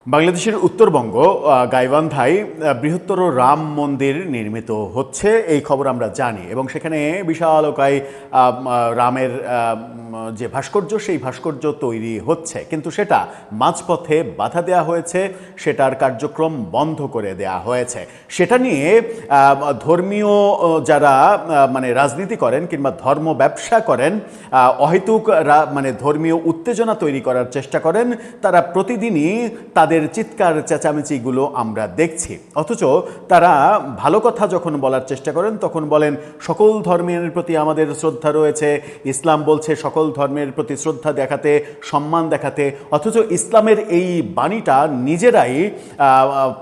বাংলাদেশের উত্তরবঙ্গ গাইবান্ধায় বৃহত্তর রাম মন্দির নির্মিত হচ্ছে এই খবর আমরা জানি এবং সেখানে বিশালকায় রামের যে ভাস্কর্য সেই ভাস্কর্য তৈরি হচ্ছে, কিন্তু সেটা মাঝপথে বাধা দেওয়া হয়েছে, সেটার কার্যক্রম বন্ধ করে দেওয়া হয়েছে। সেটা নিয়ে ধর্মীয় যারা রাজনীতি করেন কিংবা ধর্ম ব্যবসা করেন, অহেতুক ধর্মীয় উত্তেজনা তৈরি করার চেষ্টা করেন, তারা প্রতিদিনই তাদের চিৎকার চেঁচামেচিগুলো আমরা দেখছি। অথচ তারা ভালো কথা যখন বলার চেষ্টা করেন তখন বলেন সকল ধর্মের প্রতি আমাদের শ্রদ্ধা রয়েছে, ইসলাম বলছে সকল ধর্মের প্রতি শ্রদ্ধা দেখাতে, সম্মান দেখাতে। অথচ ইসলামের এই বাণীটা নিজেরাই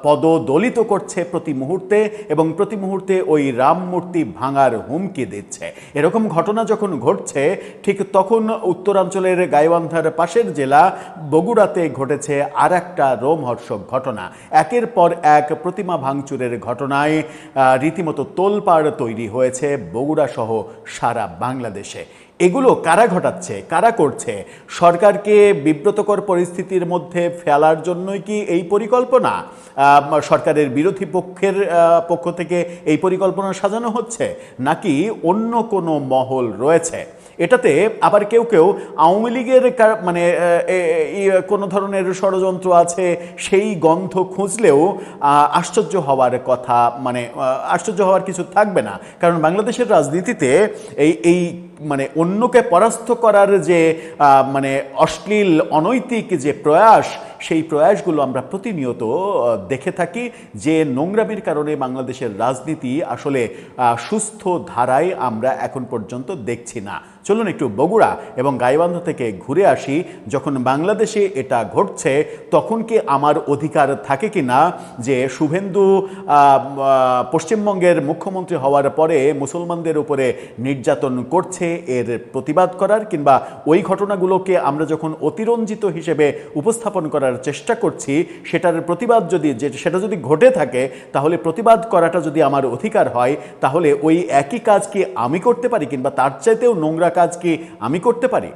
পদদলিত করছে প্রতি মুহূর্তে এবং প্রতি মুহূর্তে ওই রাম মূর্তি ভাঙার হুমকি দিচ্ছে। এরকম ঘটনা যখন ঘটছে ঠিক তখন উত্তরাঞ্চলের গাইবান্ধার পাশের জেলা বগুড়াতে ঘটেছে আর একটা রোমহর্ষক ঘটনা। একের পর এক প্রতিমা ভাঙচুরের ঘটনায় রীতিমতো তোলপাড় তৈরি হয়েছে বগুড়া সহ সারা বাংলাদেশে। এগুলো কারা ঘটাচ্ছে, কারা করছে? সরকারকে বিব্রতকর পরিস্থিতির মধ্যে ফেলার জন্যই কি এই পরিকল্পনা? সরকারের বিরোধী পক্ষ থেকে এই পরিকল্পনা সাজানো হচ্ছে, নাকি অন্য কোনো মহল রয়েছে? এটাতে আবার কেউ কেউ আওয়ামী লীগের কোনো ধরনের ষড়যন্ত্র আছে সেই গন্ধ খুঁজলেও আশ্চর্য হওয়ার কথা, আশ্চর্য হওয়ার কিছু থাকবে না। কারণ বাংলাদেশের রাজনীতিতে এই অন্যকে পরাস্ত করার যে অশ্লীল অনৈতিক যে প্রয়াস, সেই প্রয়াসগুলো আমরা প্রতিনিয়ত দেখে থাকি, যে নোংরামির কারণে বাংলাদেশের রাজনীতি আসলে সুস্থ ধারায় আমরা এখন পর্যন্ত দেখছি না। চলুন একটু বগুড়া এবং গাইবান্ধা থেকে ঘুরে আসি। যখন বাংলাদেশে এটা ঘটছে তখন কি আমার অধিকার থাকে কি না যে শুভেন্দু পশ্চিমবঙ্গের মুখ্যমন্ত্রী হওয়ার পরে মুসলমানদের উপরে নির্যাতন করছে এর প্রতিবাদ করার, কিংবা ওই ঘটনাগুলোকে আমরা যখন অতিরঞ্জিত হিসেবে উপস্থাপন করার চেষ্টা করছি সেটার প্রতিবাদ সেটা যদি ঘটে থাকে, তাহলে প্রতিবাদ করাটা যদি আমার অধিকার হয়, তাহলে ওই একই কাজ কি আমি করতে পারি, কিংবা তার চাইতেও নোংরা কাজ কি আমি করতে পারি?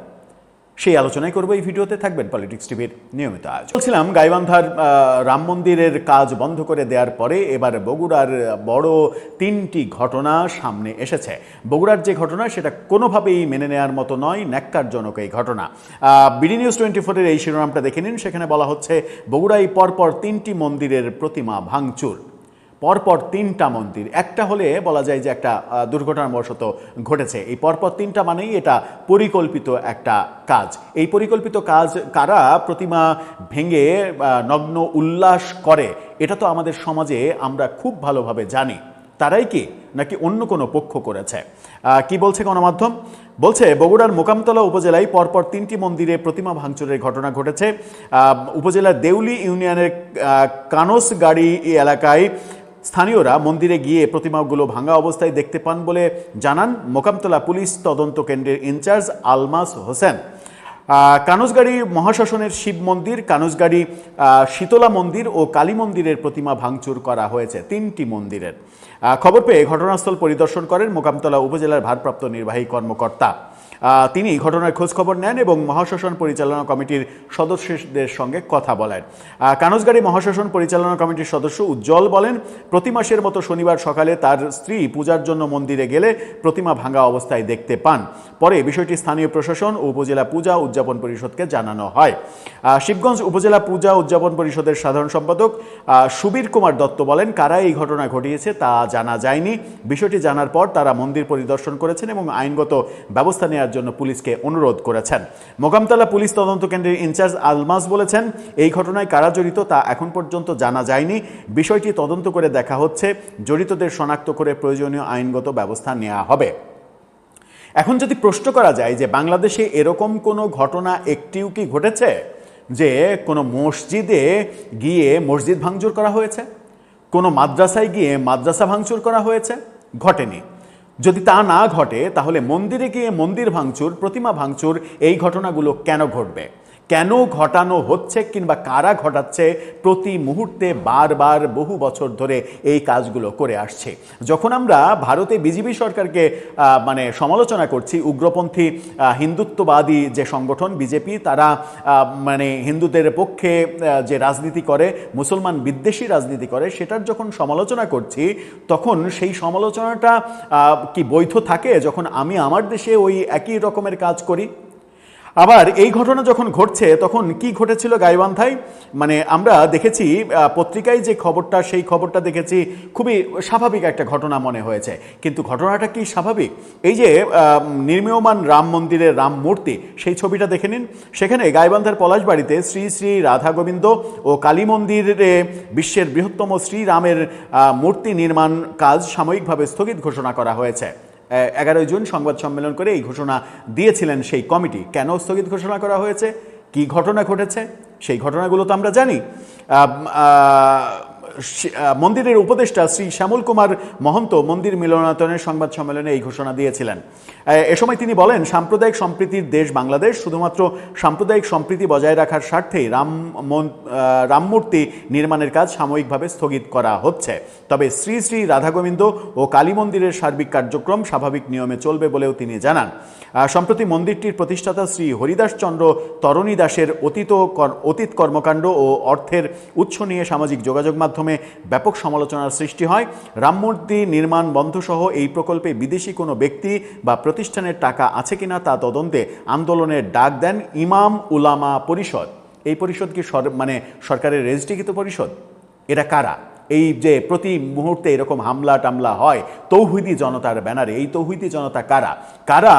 সেই আলোচনাই করবো এই ভিডিওতে। থাকবেন পলিটিক্স টিভির নিয়মিত আয়োজন। বলছিলাম গাইবান্ধার রাম মন্দিরের কাজ বন্ধ করে দেওয়ার পরে এবার বগুড়ার বড় তিনটি ঘটনা সামনে এসেছে। বগুড়ার যে ঘটনা সেটা কোনোভাবেই মেনে নেওয়ার মতো নয়, ন্যাক্কারজনক এই ঘটনা। বিডি নিউজ 24-এর এই শিরোনামটা দেখে নিন। সেখানে বলা হচ্ছে বগুড়ায় পরপর তিনটি মন্দিরের প্রতিমা ভাঙচুর। পরপর তিনটা মন্দির, একটা হলে বলা যায় যে একটা দুর্ঘটনাবশত ঘটেছে। এই পরপর তিনটা মানেই এটা পরিকল্পিত একটা কাজ। এই পরিকল্পিত কাজ কারা প্রতিমা ভেঙে নগ্ন উল্লাস করে, এটা তো আমাদের সমাজে আমরা খুব ভালোভাবে জানি। তারাই কি, নাকি অন্য কোনো পক্ষ করেছে? কি বলছে গণমাধ্যম? বলছে বগুড়ার মোকামতলা উপজেলায় পরপর তিনটি মন্দিরে প্রতিমা ভাঙচুরের ঘটনা ঘটেছে। উপজেলার দেউলি ইউনিয়নের কানসগাড়ি এলাকায় স্থানীয়রা মন্দিরে গিয়ে প্রতিমাগুলো ভাঙা অবস্থায় দেখতে পান বলে জানান মোকামতলা পুলিশ তদন্ত কেন্দ্রের ইনচার্জ আলমাস হোসেন। কানসগাড়ি মহাশ্মশানের শিব মন্দির, কানসগাড়ি শীতলা মন্দির ও কালী মন্দিরের প্রতিমা ভাঙচুর করা হয়েছে, তিনটি মন্দিরের। খবর পেয়ে ঘটনাস্থল পরিদর্শন করেন মোকামতলা উপজেলার ভারপ্রাপ্ত নির্বাহী কর্মকর্তা। তিনি ঘটনার খোঁজখবর নেন এবং মহাশ্মশান পরিচালনা কমিটির সদস্যদের সঙ্গে কথা বলেন। কানসগাড়ি মহাশ্মশান পরিচালনা কমিটির সদস্য উজ্জ্বল বলেন, প্রতি মাসের মতো শনিবার সকালে তার স্ত্রী পূজার জন্য মন্দিরে গেলে প্রতিমা ভাঙা অবস্থায় দেখতে পান। পরে বিষয়টি স্থানীয় প্রশাসন ও উপজেলা পূজা উদযাপন পরিষদকে জানানো হয়। শিবগঞ্জ উপজেলা পূজা উদযাপন পরিষদের সাধারণ সম্পাদক সুবীর কুমার দত্ত বলেন, কারা এই ঘটনা ঘটিয়েছে তা জানা যায়নি। বিষয়টি জানার পর তারা মন্দির পরিদর্শন করেছেন এবং আইনগত ব্যবস্থা নেওয়ার জন্য পুলিশকে অনুরোধ করেছেন। মোকামতলা পুলিশ তদন্ত কেন্দ্রের ইনচার্জ আলমাস বলেছেন, এই ঘটনায় কারা জড়িত তা এখন পর্যন্ত জানা যায়নি। বিষয়টি তদন্ত করে দেখা হচ্ছে, জড়িতদের শনাক্ত করে প্রয়োজনীয় আইনগত ব্যবস্থা নেওয়া হবে। এখন যদি প্রশ্ন করা যায় যে বাংলাদেশে এরকম কোনো ঘটনা একটিও কি ঘটেছে যে কোনো মসজিদে গিয়ে মসজিদ ভাঙচুর করা হয়েছে, কোনো মাদ্রাসায় গিয়ে মাদ্রাসা ভাঙচুর করা হয়েছে? ঘটেনি। যদি তা না ঘটে তাহলে মন্দিরে গিয়ে মন্দির ভাঙচুর, প্রতিমা ভাঙচুর, এই ঘটনাগুলো কেন ঘটবে? কেন ঘটানো হচ্ছে কিংবা কারা ঘটাচ্ছে প্রতি মুহূর্তে বারবার বহু বছর ধরে এই কাজগুলো করে আসছে। যখন আমরা ভারতে বিজেপি সরকারকে মানে সমালোচনা করছি, উগ্রপন্থী হিন্দুত্ববাদী যে সংগঠন বিজেপি, তারা মানে হিন্দুদের পক্ষে যে রাজনীতি করে, মুসলমান বিদ্বেষী রাজনীতি করে, সেটার যখন সমালোচনা করছি তখন সেই সমালোচনাটা কি বৈধ থাকে যখন আমি আমার দেশে ওই একই রকমের কাজ করি? আবার এই ঘটনা যখন ঘটছে তখন কি ঘটেছিল গাইবান্ধায়, মানে আমরা দেখেছি পত্রিকায় যে খবরটা, সেই খবরটা দেখেছি খুবই স্বাভাবিক একটা ঘটনা মনে হয়েছে, কিন্তু ঘটনাটা কি স্বাভাবিক? এই যে নির্মীয়মান রাম মন্দিরের রাম মূর্তি, সেই ছবিটা দেখে নিন। সেখানে গাইবান্ধার পলাশবাড়িতে শ্রী শ্রী রাধা গোবিন্দ ও কালী মন্দিরে বিশ্বের বৃহত্তম শ্রীরামের মূর্তি নির্মাণ কাজ সাময়িকভাবে স্থগিত ঘোষণা করা হয়েছে। 11 জুন সংবাদ সম্মেলন করে এই ঘোষণা দিয়েছিলেন সেই কমিটি। কেন স্থগিত ঘোষণা করা হয়েছে, কি ঘটনা ঘটেছে, সেই ঘটনাগুলো তো আমরা জানি। মন্দিরের উপদেষ্টা শ্রী শ্যামল কুমার মহন্ত মন্দির মিলনায়তনের সংবাদ সম্মেলনে এই ঘোষণা দিয়েছিলেন। এ সময় তিনি বলেন, সাম্প্রদায়িক সম্প্রীতির দেশ বাংলাদেশ, শুধুমাত্র সাম্প্রদায়িক সম্প্রীতি বজায় রাখার স্বার্থেই রামমূর্তি নির্মাণের কাজ সাময়িকভাবে স্থগিত করা হচ্ছে। তবে শ্রী শ্রী রাধা গোবিন্দ ও কালী মন্দিরের সার্বিক কার্যক্রম স্বাভাবিক নিয়মে চলবে বলেও তিনি জানান। সম্প্রতি মন্দিরটির প্রতিষ্ঠাতা শ্রী হরিদাস চন্দ্র তরণী দাসের অতীত কর্মকাণ্ড ও অর্থের উৎস নিয়ে সামাজিক যোগাযোগ মাধ্যমে ব্যাপক সমালোচনার সৃষ্টি হয়। রামমূর্তি নির্মাণ বন্ধসহ এই প্রকল্পে বিদেশি কোনো ব্যক্তি বা প্রতিষ্ঠানের টাকা আছে কিনা তা তদন্তে আন্দোলনের ডাক দেন ইমাম উলামা পরিষদ। এই পরিষদ কি মানে সরকারের রেজিস্ট্রিকৃত পরিষদ? এরা কারা? এই যে প্রতি মুহূর্তে এরকম হামলা টামলা হয় তৌহিদি জনতার ব্যানারে, এই তৌহিদি জনতা কারা? কারা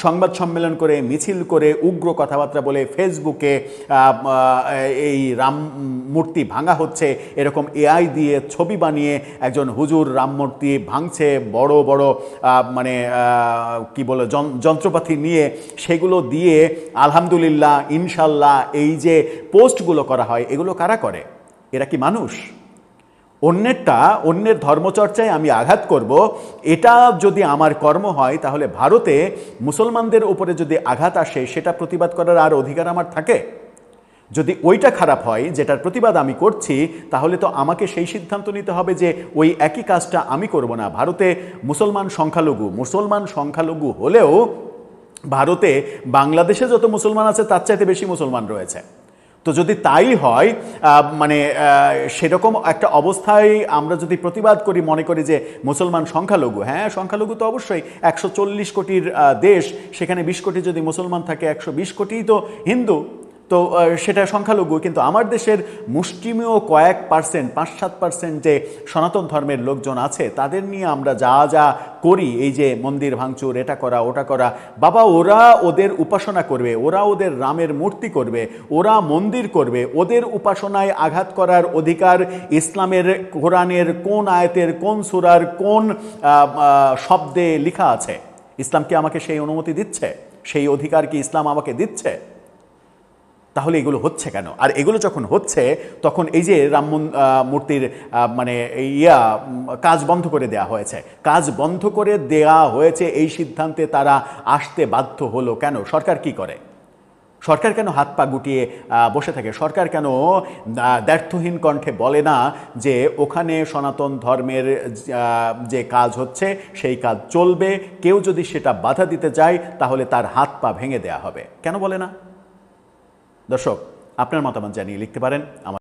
সংবাদ সম্মেলন করে, মিছিল করে, উগ্র কথাবার্তা বলে, ফেসবুকে এই রাম মূর্তি ভাঙা হচ্ছে এরকম এআই দিয়ে ছবি বানিয়ে একজন হুজুর রাম মূর্তি ভাঙছে, বড় বড় মানে কি বলে যন্ত্রপাতি নিয়ে, সেগুলো দিয়ে আলহামদুলিল্লাহ, ইনশাল্লাহ, এই যে পোস্টগুলো করা হয়, এগুলো কারা করে? এরা কি মানুষ? অন্যের ধর্মচর্চায় আমি আঘাত করব, এটা যদি আমার কর্ম হয়, তাহলে ভারতে মুসলমানদের উপরে যদি আঘাত আসে সেটা প্রতিবাদ করার আর অধিকার আমার থাকে? যদি ওইটা খারাপ হয় যেটার প্রতিবাদ আমি করছি, তাহলে তো আমাকে সেই সিদ্ধান্ত নিতে হবে যে ওই একই কাজটা আমি করব না। ভারতে মুসলমান সংখ্যালঘু হলেও ভারতে বাংলাদেশে যত মুসলমান আছে তার চাইতে বেশি মুসলমান রয়েছে। তো যদি তাই হয়, মানে সেরকম একটা অবস্থায় আমরা যদি প্রতিবাদ করি, মনে করি যে মুসলমান সংখ্যালঘু, হ্যাঁ সংখ্যালঘু তো অবশ্যই, 140 কোটির দেশ, সেখানে 20 কোটি যদি মুসলমান থাকে, 120 কোটিই তো হিন্দু, তো সেটা সংখ্যালঘু। কিন্তু আমার দেশের মুষ্টিমেয় কয়েক পার্সেন্ট, 5-7% যে সনাতন ধর্মের লোকজন আছে, তাদের নিয়ে আমরা যা যা করি, এই যে মন্দির ভাঙচুর, এটা করা ওটা করা, বাবা ওরা ওদের উপাসনা করবে, ওরা ওদের রামের মূর্তি করবে, ওরা মন্দির করবে, ওদের উপাসনায় আঘাত করার অধিকার ইসলামের কোরআনের কোন আয়াতের, কোন সূরার, কোন শব্দে লেখা আছে? ইসলাম কি আমাকে সেই অনুমতি দিচ্ছে? সেই অধিকার কি ইসলাম আমাকে দিচ্ছে? তাহলে এগুলো হচ্ছে কেন? আর এগুলো যখন হচ্ছে তখন এই যে রাম মূর্তির মানে কাজ বন্ধ করে দেয়া হয়েছে, কাজ বন্ধ করে দেয়া হয়েছে, এই সিদ্ধান্তে তারা আসতে বাধ্য হলো কেন? সরকার কি করে? সরকার কেন হাত পা গুটিয়ে বসে থাকে? সরকার কেন দ্ব্যর্থহীন কণ্ঠে বলে না যে ওখানে সনাতন ধর্মের যে কাজ হচ্ছে সেই কাজ চলবে, কেউ যদি সেটা বাধা দিতে যায় তাহলে তার হাত পা ভেঙে দেয়া হবে? কেন বলে না? দর্শক, আপনার মতামত জানিয়ে লিখতে পারেন।